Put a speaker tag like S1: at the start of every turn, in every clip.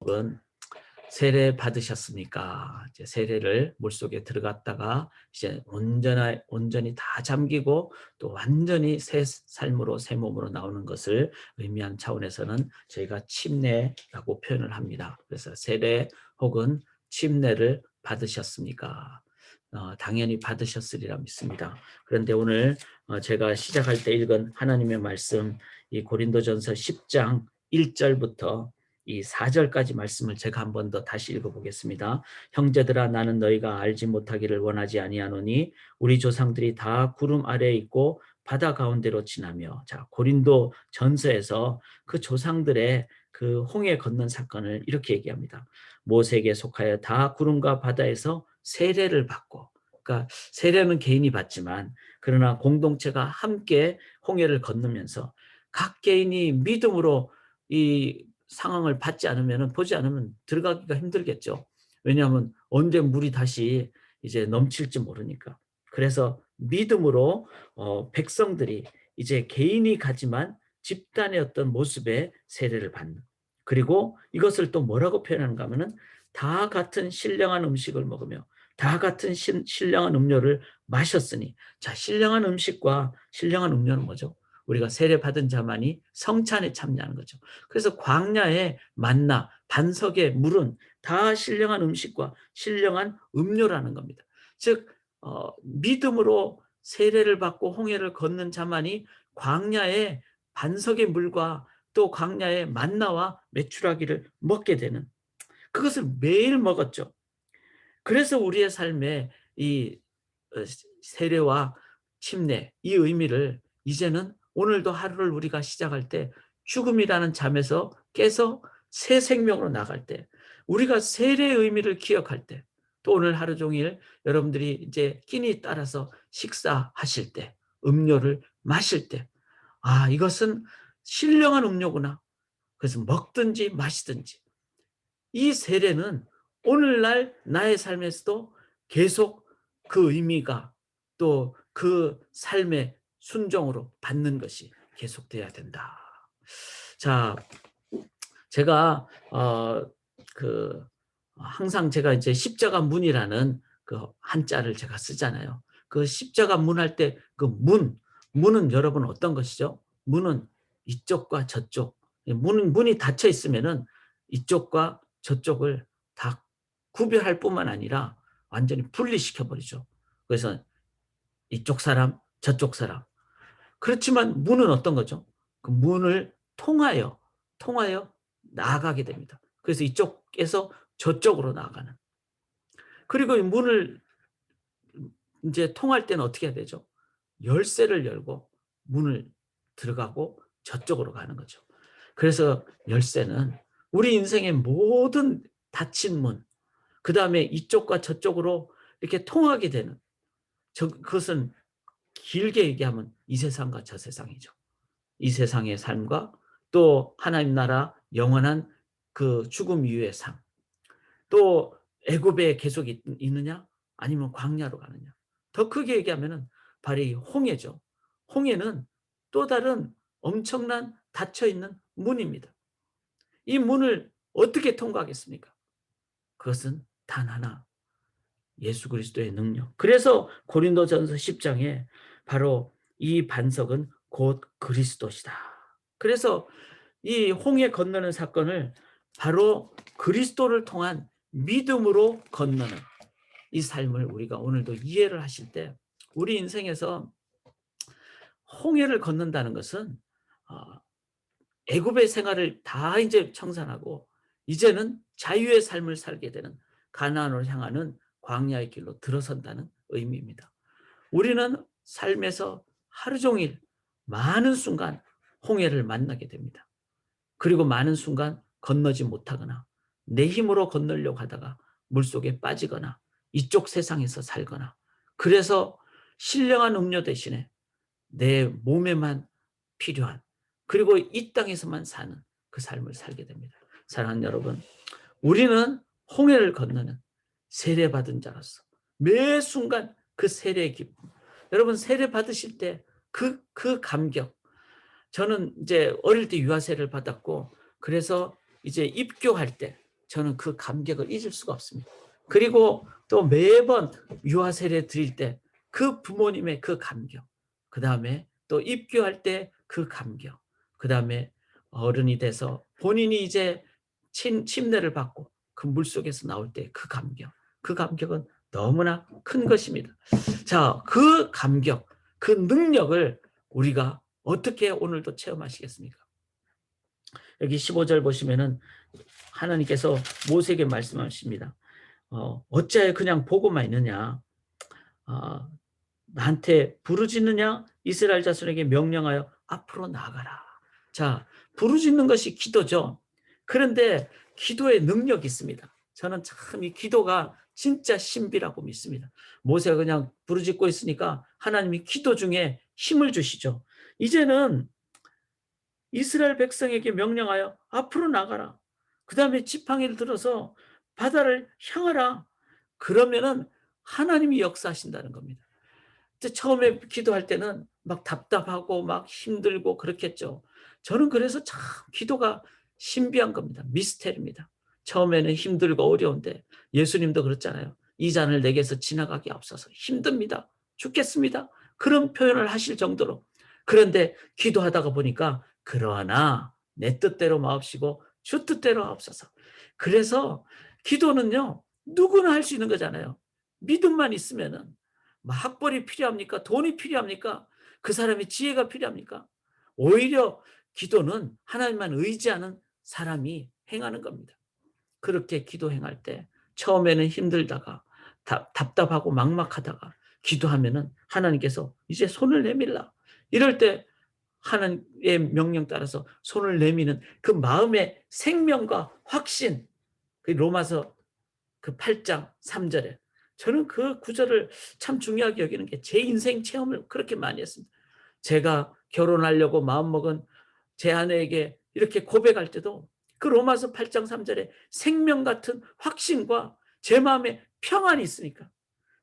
S1: 여러분, 세례 받으셨습니까? 이제 세례를 물속에 들어갔다가 이제 온전히 다 잠기고 또 완전히 새 삶으로 새 몸으로 나오는 것을 의미한 차원에서는 저희가 침례라고 표현을 합니다. 그래서 세례 혹은 침례를 받으셨습니까? 당연히 받으셨으리라 믿습니다. 그런데 오늘 제가 시작할 때 읽은 하나님의 말씀, 이 고린도전서 10장 1절부터 이 4절까지 말씀을 제가 한 번 더 다시 읽어보겠습니다. 형제들아, 나는 너희가 알지 못하기를 원하지 아니하노니 우리 조상들이 다 구름 아래에 있고 바다 가운데로 지나며. 자, 고린도 전서에서 그 조상들의 그 홍해 건넌 사건을 이렇게 얘기합니다. 모세에게 속하여 다 구름과 바다에서 세례를 받고, 그러니까 세례는 개인이 받지만 그러나 공동체가 함께 홍해를 건너면서 각 개인이 믿음으로 이 상황을 받지 않으면, 보지 않으면 들어가기가 힘들겠죠. 왜냐하면 언제 물이 다시 이제 넘칠지 모르니까. 그래서 믿음으로 백성들이 이제 개인이 가지만 집단의 어떤 모습의 세례를 받는. 그리고 이것을 또 뭐라고 표현하는가 하면은 다 같은 신령한 음식을 먹으며 다 같은 신령한 음료를 마셨으니. 자, 신령한 음식과 신령한 음료는 뭐죠? 우리가 세례 받은 자만이 성찬에 참여하는 거죠. 그래서 광야의 만나, 반석의 물은 다 신령한 음식과 신령한 음료라는 겁니다. 즉 믿음으로 세례를 받고 홍해를 걷는 자만이 광야의 반석의 물과 또 광야의 만나와 메추라기를 먹게 되는, 그것을 매일 먹었죠. 그래서 우리의 삶에 이 세례와 침례, 이 의미를 이제는 오늘도 하루를 우리가 시작할 때 죽음이라는 잠에서 깨서 새 생명으로 나갈 때, 우리가 세례의 의미를 기억할 때, 또 오늘 하루 종일 여러분들이 이제 끼니 따라서 식사하실 때, 음료를 마실 때, 아, 이것은 신령한 음료구나. 그래서 먹든지 마시든지 이 세례는 오늘날 나의 삶에서도 계속 그 의미가, 또 그 삶의 순종으로 받는 것이 계속돼야 된다. 자, 제가 항상 제가 이제 십자가 문이라는 그 한자를 제가 쓰잖아요. 그 십자가 문 할 때 그 문은 여러분 어떤 것이죠? 문은 이쪽과 저쪽. 문이 닫혀 있으면은 이쪽과 저쪽을 다 구별할 뿐만 아니라 완전히 분리시켜 버리죠. 그래서 이쪽 사람, 저쪽 사람. 그렇지만 문은 어떤 거죠? 그 문을 통하여 나아가게 됩니다. 그래서 이쪽에서 저쪽으로 나아가는. 그리고 이 문을 이제 통할 때는 어떻게 해야 되죠? 열쇠를 열고 문을 들어가고 저쪽으로 가는 거죠. 그래서 열쇠는 우리 인생의 모든 닫힌 문, 그다음에 이쪽과 저쪽으로 이렇게 통하게 되는, 그것은 길게 얘기하면 이 세상과 저 세상이죠. 이 세상의 삶과 또 하나님 나라 영원한 그 죽음 이후의 삶. 또 애굽에 계속 있느냐 아니면 광야로 가느냐. 더 크게 얘기하면은 바로 이 홍해죠. 홍해는 또 다른 엄청난 닫혀 있는 문입니다. 이 문을 어떻게 통과하겠습니까? 그것은 단 하나, 예수 그리스도의 능력. 그래서 고린도전서 10장에 바로 이 반석은 곧 그리스도시다. 그래서 이 홍해 건너는 사건을 바로 그리스도를 통한 믿음으로 건너는 이 삶을 우리가 오늘도 이해를 하실 때, 우리 인생에서 홍해를 건넌다는 것은 어, 애굽의 생활을 다 이제 청산하고 이제는 자유의 삶을 살게 되는, 가나안으로 향하는 광야의 길로 들어선다는 의미입니다. 우리는 삶에서 하루 종일 많은 순간 홍해를 만나게 됩니다. 그리고 많은 순간 건너지 못하거나 내 힘으로 건너려고 하다가 물속에 빠지거나 이쪽 세상에서 살거나, 그래서 신령한 음료 대신에 내 몸에만 필요한, 그리고 이 땅에서만 사는 그 삶을 살게 됩니다. 사랑하는 여러분, 우리는 홍해를 건너는 세례받은 자로서 매 순간 그 세례의 기쁨, 여러분 세례 받으실 때 그 감격. 저는 이제 어릴 때 유아세례를 받았고, 그래서 이제 입교할 때 저는 그 감격을 잊을 수가 없습니다. 그리고 또 매번 유아 세례 드릴 때 그 부모님의 그 감격, 그다음에 또 입교할 때 그 감격, 그다음에 어른이 돼서 본인이 이제 침례를 받고 그 물속에서 나올 때 그 감격, 그 감격은 너무나 큰 것입니다. 자, 그 감격, 그 능력을 우리가 어떻게 오늘도 체험하시겠습니까? 여기 15절 보시면은 하나님께서 모세에게 말씀하십니다. 어찌하여 그냥 보고만 있느냐? 어, 나한테 부르짖느냐? 이스라엘 자손에게 명령하여 앞으로 나가라. 자, 부르짖는 것이 기도죠. 그런데 기도의 능력이 있습니다. 저는 참 이 기도가 진짜 신비라고 믿습니다. 모세가 그냥 부르짖고 있으니까 하나님이 기도 중에 힘을 주시죠. 이제는 이스라엘 백성에게 명령하여 앞으로 나가라. 그 다음에 지팡이를 들어서 바다를 향하라. 그러면은 하나님이 역사하신다는 겁니다. 처음에 기도할 때는 막 답답하고 막 힘들고 그렇겠죠. 저는 그래서 참 기도가 신비한 겁니다. 미스테리입니다. 처음에는 힘들고 어려운데 예수님도 그랬잖아요. 이 잔을 내게서 지나가게 앞서서 힘듭니다. 죽겠습니다. 그런 표현을 하실 정도로. 그런데 기도하다가 보니까 그러나 내 뜻대로 마옵시고 주 뜻대로 하옵소서. 그래서 기도는요, 누구나 할 수 있는 거잖아요. 믿음만 있으면은. 학벌이 필요합니까? 돈이 필요합니까? 그 사람의 지혜가 필요합니까? 오히려 기도는 하나님만 의지하는 사람이 행하는 겁니다. 그렇게 기도 행할 때 처음에는 힘들다가 답답하고 막막하다가 기도하면은 하나님께서 이제 손을 내밀라. 이럴 때 하나님의 명령 따라서 손을 내미는 그 마음의 생명과 확신, 그 로마서 그 8장 3절에 저는 그 구절을 참 중요하게 여기는 게 제 인생 체험을 그렇게 많이 했습니다. 제가 결혼하려고 마음먹은 제 아내에게 이렇게 고백할 때도 그 로마서 8장 3절에 생명 같은 확신과 제 마음에 평안이 있으니까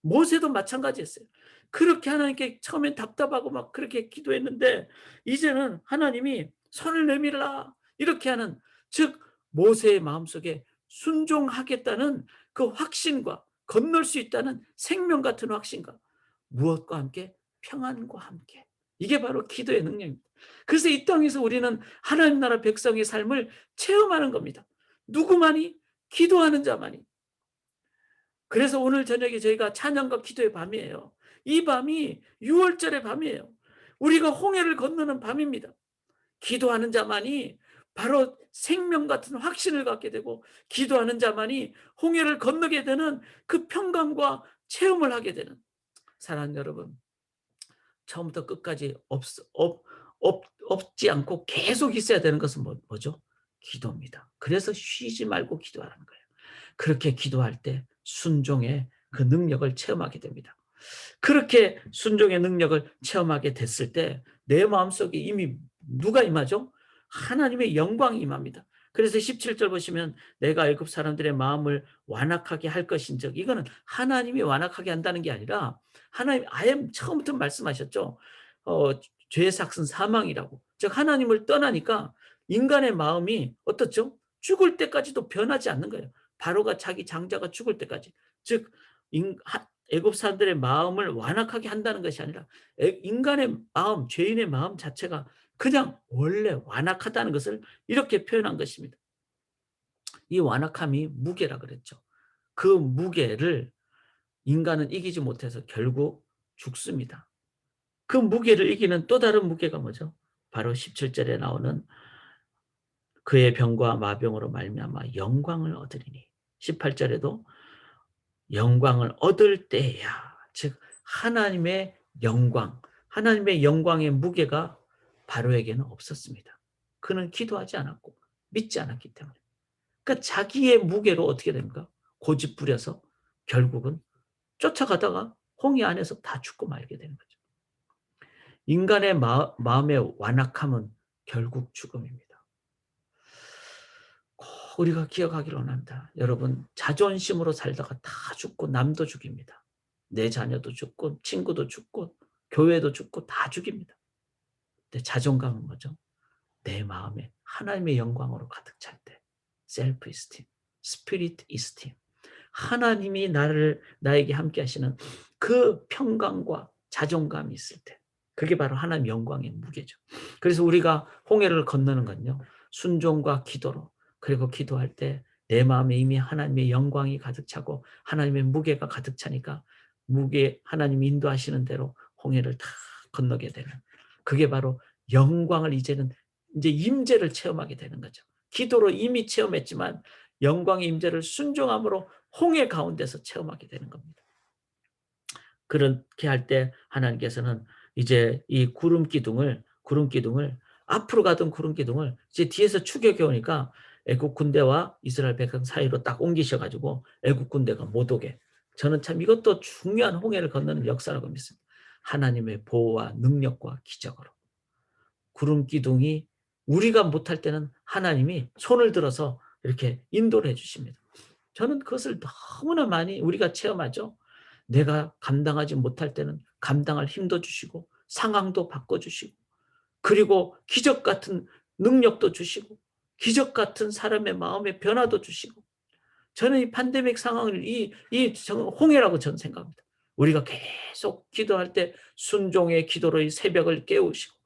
S1: 모세도 마찬가지였어요. 그렇게 하나님께 처음엔 답답하고 막 그렇게 기도했는데 이제는 하나님이 손을 내밀라 이렇게 하는, 즉 모세의 마음속에 순종하겠다는 그 확신과 건널 수 있다는 생명 같은 확신과 무엇과 함께 평안과 함께, 이게 바로 기도의 능력입니다. 그래서 이 땅에서 우리는 하나님 나라 백성의 삶을 체험하는 겁니다. 누구만이? 기도하는 자만이. 그래서 오늘 저녁에 저희가 찬양과 기도의 밤이에요. 이 밤이 6월절의 밤이에요. 우리가 홍해를 건너는 밤입니다. 기도하는 자만이 바로 생명 같은 확신을 갖게 되고 기도하는 자만이 홍해를 건너게 되는 그 평강과 체험을 하게 되는, 사랑하는 여러분, 처음부터 끝까지 없지 않고 계속 있어야 되는 것은 뭐죠? 기도입니다. 그래서 쉬지 말고 기도하라는 거예요. 그렇게 기도할 때 순종의 그 능력을 체험하게 됩니다. 그렇게 순종의 능력을 체험하게 됐을 때 내 마음속에 이미 누가 임하죠? 하나님의 영광이 임합니다. 그래서 17절 보시면 내가 애굽 사람들의 마음을 완악하게 할 것인즉, 이거는 하나님이 완악하게 한다는 게 아니라 하나님 아예 처음부터 말씀하셨죠. 죄의 삭은 사망이라고. 즉 하나님을 떠나니까 인간의 마음이 어떻죠? 죽을 때까지도 변하지 않는 거예요. 바로가 자기 장자가 죽을 때까지. 즉 애굽 사람들의 마음을 완악하게 한다는 것이 아니라 인간의 마음, 죄인의 마음 자체가 그냥 원래 완악하다는 것을 이렇게 표현한 것입니다. 이 완악함이 무게라 그랬죠. 그 무게를 인간은 이기지 못해서 결국 죽습니다. 그 무게를 이기는 또 다른 무게가 뭐죠? 바로 17절에 나오는 그의 병과 마병으로 말미암아 영광을 얻으리니, 18절에도 영광을 얻을 때야, 즉 하나님의 영광, 하나님의 영광의 무게가 바로에게는 없었습니다. 그는 기도하지 않았고 믿지 않았기 때문에. 그러니까 자기의 무게로 어떻게 됩니까? 고집 부려서 결국은 쫓아가다가 홍해 안에서 다 죽고 말게 되는 거죠. 인간의 마음의 완악함은 결국 죽음입니다. 꼭 우리가 기억하기를 원합니다. 여러분, 자존심으로 살다가 다 죽고 남도 죽입니다. 내 자녀도 죽고 친구도 죽고 교회도 죽고 다 죽입니다. 근데 자존감은 뭐죠? 내 마음에 하나님의 영광으로 가득 찰 때, 셀프 이스팀. 스피릿 이스팀. 하나님이 나에게 함께 하시는 그 평강과 자존감이 있을 때, 그게 바로 하나님 영광의 무게죠. 그래서 우리가 홍해를 건너는 건요, 순종과 기도로, 그리고 기도할 때 내 마음에 이미 하나님의 영광이 가득 차고 하나님의 무게가 가득 차니까 하나님이 인도하시는 대로 홍해를 다 건너게 되는, 그게 바로 영광을 이제 임재를 체험하게 되는 거죠. 기도로 이미 체험했지만 영광의 임재를 순종함으로 홍해 가운데서 체험하게 되는 겁니다. 그렇게 할 때 하나님께서는 이제 이 구름 기둥을 앞으로 가던 구름 기둥을 이제 뒤에서 추격해 오니까 애국 군대와 이스라엘 백성 사이로 딱 옮기셔 가지고 애국 군대가 못 오게. 저는 참 이것도 중요한 홍해를 건너는 역사라고 믿습니다. 하나님의 보호와 능력과 기적으로. 구름 기둥이 우리가 못할 때는 하나님이 손을 들어서 이렇게 인도를 해 주십니다. 저는 그것을 너무나 많이 우리가 체험하죠. 내가 감당하지 못할 때는 감당할 힘도 주시고 상황도 바꿔주시고, 그리고 기적 같은 능력도 주시고 기적 같은 사람의 마음의 변화도 주시고, 저는 이 팬데믹 상황을 이 홍해라고 저는 생각합니다. 우리가 계속 기도할 때 순종의 기도로 이 새벽을 깨우시고,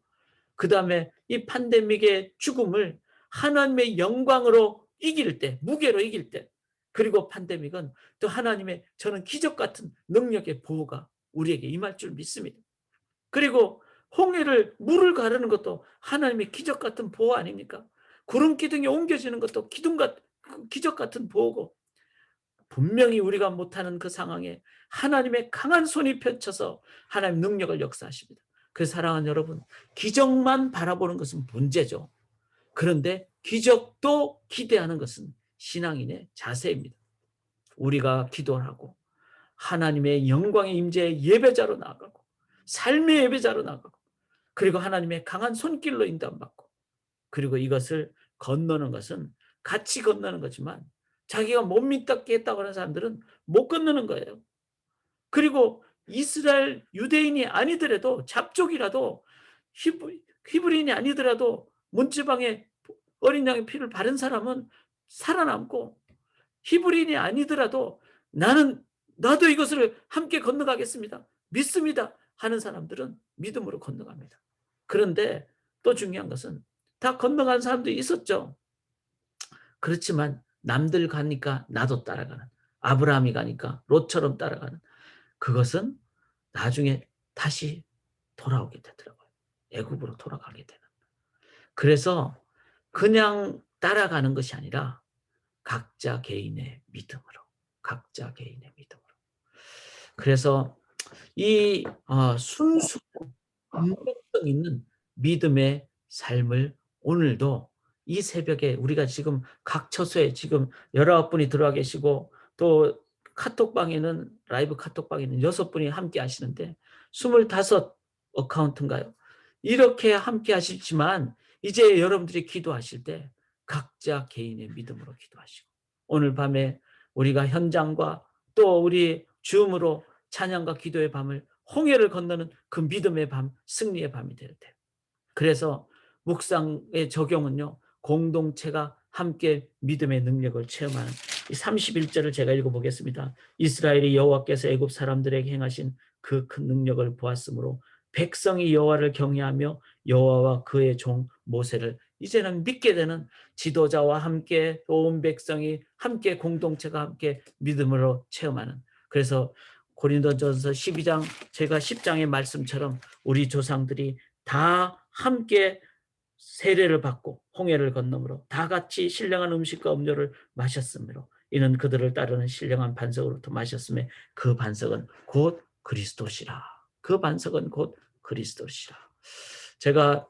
S1: 그다음에 이 팬데믹의 죽음을 하나님의 영광으로 이길 때, 무게로 이길 때, 그리고 팬데믹은 또 하나님의, 저는 기적 같은 능력의 보호가 우리에게 임할 줄 믿습니다. 그리고 물을 가르는 것도 하나님의 기적 같은 보호 아닙니까? 구름 기둥이 옮겨지는 것도 기적 같은 보호고, 분명히 우리가 못하는 그 상황에 하나님의 강한 손이 펼쳐서 하나님 능력을 역사하십니다. 그 사랑하는 여러분, 기적만 바라보는 것은 문제죠. 그런데 기적도 기대하는 것은 신앙인의 자세입니다. 우리가 기도를 하고 하나님의 영광의 임재의 예배자로 나아가고 삶의 예배자로 나아가고, 그리고 하나님의 강한 손길로 인도받고, 그리고 이것을 건너는 것은 같이 건너는 거지만 자기가 못 믿겠다고 하는 사람들은 못 건너는 거예요. 그리고 이스라엘 유대인이 아니더라도, 잡족이라도, 히브리인이 아니더라도 문지방에 어린 양의 피를 바른 사람은 살아남고, 히브리인이 아니더라도 나도 이것을 함께 건너가겠습니다, 믿습니다 하는 사람들은 믿음으로 건너갑니다. 그런데 또 중요한 것은 다 건너간 사람도 있었죠. 그렇지만 남들 가니까 나도 따라가는, 아브라함이 가니까 롯처럼 따라가는, 그것은 나중에 다시 돌아오게 되더라고요. 애굽으로 돌아가게 되는. 그래서 그냥 따라가는 것이 아니라 각자 개인의 믿음으로, 각자 개인의 믿음으로. 그래서 이 순수한 능력성 있는 믿음의 삶을 오늘도 이 새벽에, 우리가 지금 각 처소에 지금 19분이 들어와 계시고, 또 카톡방에는, 라이브 카톡방에는 6분이 함께 하시는데 25 어카운트인가요? 이렇게 함께 하시지만 이제 여러분들이 기도하실 때 각자 개인의 믿음으로 기도하시고, 오늘 밤에 우리가 현장과 또 우리 줌으로 찬양과 기도의 밤을, 홍해를 건너는 그 믿음의 밤, 승리의 밤이 될 때. 그래서 묵상의 적용은요, 공동체가 함께 믿음의 능력을 체험하는, 이 31절을 제가 읽어보겠습니다. 이스라엘이 여호와께서 애굽 사람들에게 행하신 그 큰 능력을 보았으므로 백성이 여호와를 경외하며 여호와와 그의 종 모세를 이제는 믿게 되는, 지도자와 함께 온 백성이 함께, 공동체가 함께 믿음으로 체험하는. 그래서 고린도전서 12장, 제가 10장의 말씀처럼 우리 조상들이 다 함께 세례를 받고 홍해를 건너므로 다 같이 신령한 음식과 음료를 마셨으므로 이는 그들을 따르는 신령한 반석으로부터 마셨음에 그 반석은 곧 그리스도시라. 그 반석은 곧 그리스도시라. 제가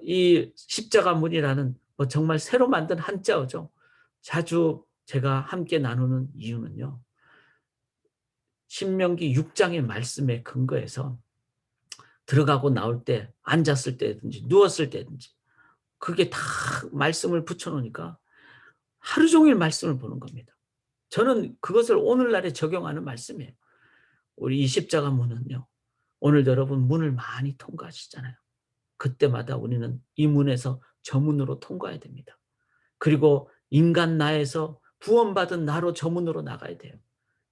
S1: 이 십자가 문이라는 정말 새로 만든 한자어죠. 자주 제가 함께 나누는 이유는요, 신명기 6장의 말씀에 근거해서 들어가고 나올 때, 앉았을 때든지 누웠을 때든지 그게 다 말씀을 붙여놓으니까 하루 종일 말씀을 보는 겁니다. 저는 그것을 오늘날에 적용하는 말씀이에요. 우리 이 십자가 문은요, 오늘 여러분 문을 많이 통과하시잖아요. 그때마다 우리는 이 문에서 저 문으로 통과해야 됩니다. 그리고 인간 나에서 구원받은 나로 저 문으로 나가야 돼요.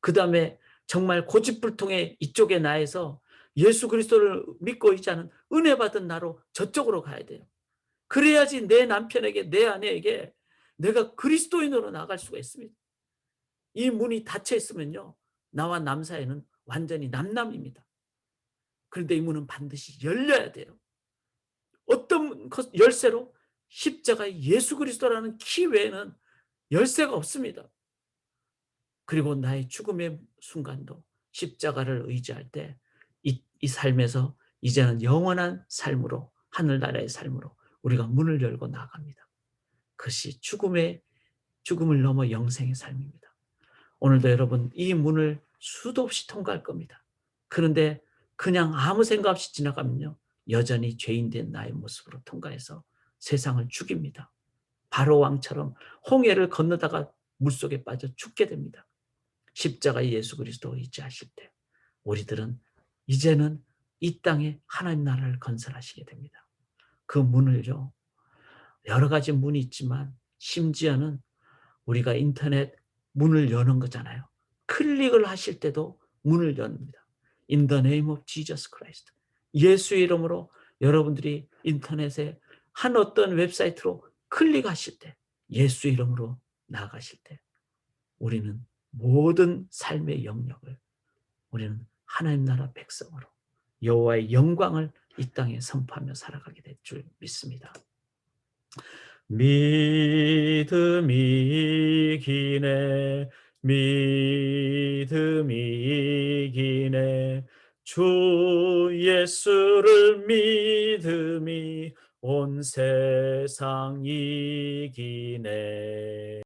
S1: 그다음에 정말 고집불통의 이쪽에 나에서 예수 그리스도를 믿고 있지 않은 은혜 받은 나로 저쪽으로 가야 돼요. 그래야지 내 남편에게, 내 아내에게 내가 그리스도인으로 나갈 수가 있습니다. 이 문이 닫혀 있으면요, 나와 남 사이는 완전히 남남입니다. 그런데 이 문은 반드시 열려야 돼요. 어떤 열쇠로? 십자가 예수 그리스도라는 키 외에는 열쇠가 없습니다. 그리고 나의 죽음의 순간도 십자가를 의지할 때 이 삶에서 이제는 영원한 삶으로, 하늘나라의 삶으로 우리가 문을 열고 나갑니다. 그것이 죽음을 넘어 영생의 삶입니다. 오늘도 여러분 이 문을 수도 없이 통과할 겁니다. 그런데 그냥 아무 생각 없이 지나가면요, 여전히 죄인된 나의 모습으로 통과해서 세상을 죽입니다. 바로 왕처럼 홍해를 건너다가 물속에 빠져 죽게 됩니다. 십자가의 예수 그리스도 의지하실 때 우리들은 이제는 이 땅에 하나님 나라를 건설하시게 됩니다. 그 문을요, 여러 가지 문이 있지만 심지어는 우리가 인터넷 문을 여는 거잖아요. 클릭을 하실 때도 문을 엽니다. In the name of Jesus Christ. 예수의 이름으로 여러분들이 인터넷에 한 어떤 웹사이트로 클릭하실 때, 예수 이름으로 나아가실 때 우리는 모든 삶의 영역을, 우리는 하나님 나라 백성으로 여호와의 영광을 이 땅에 선포하며 살아가게 될 줄 믿습니다. 믿음이 기네, 믿음이 기네, 주 예수를 믿음이 온 세상 이기네.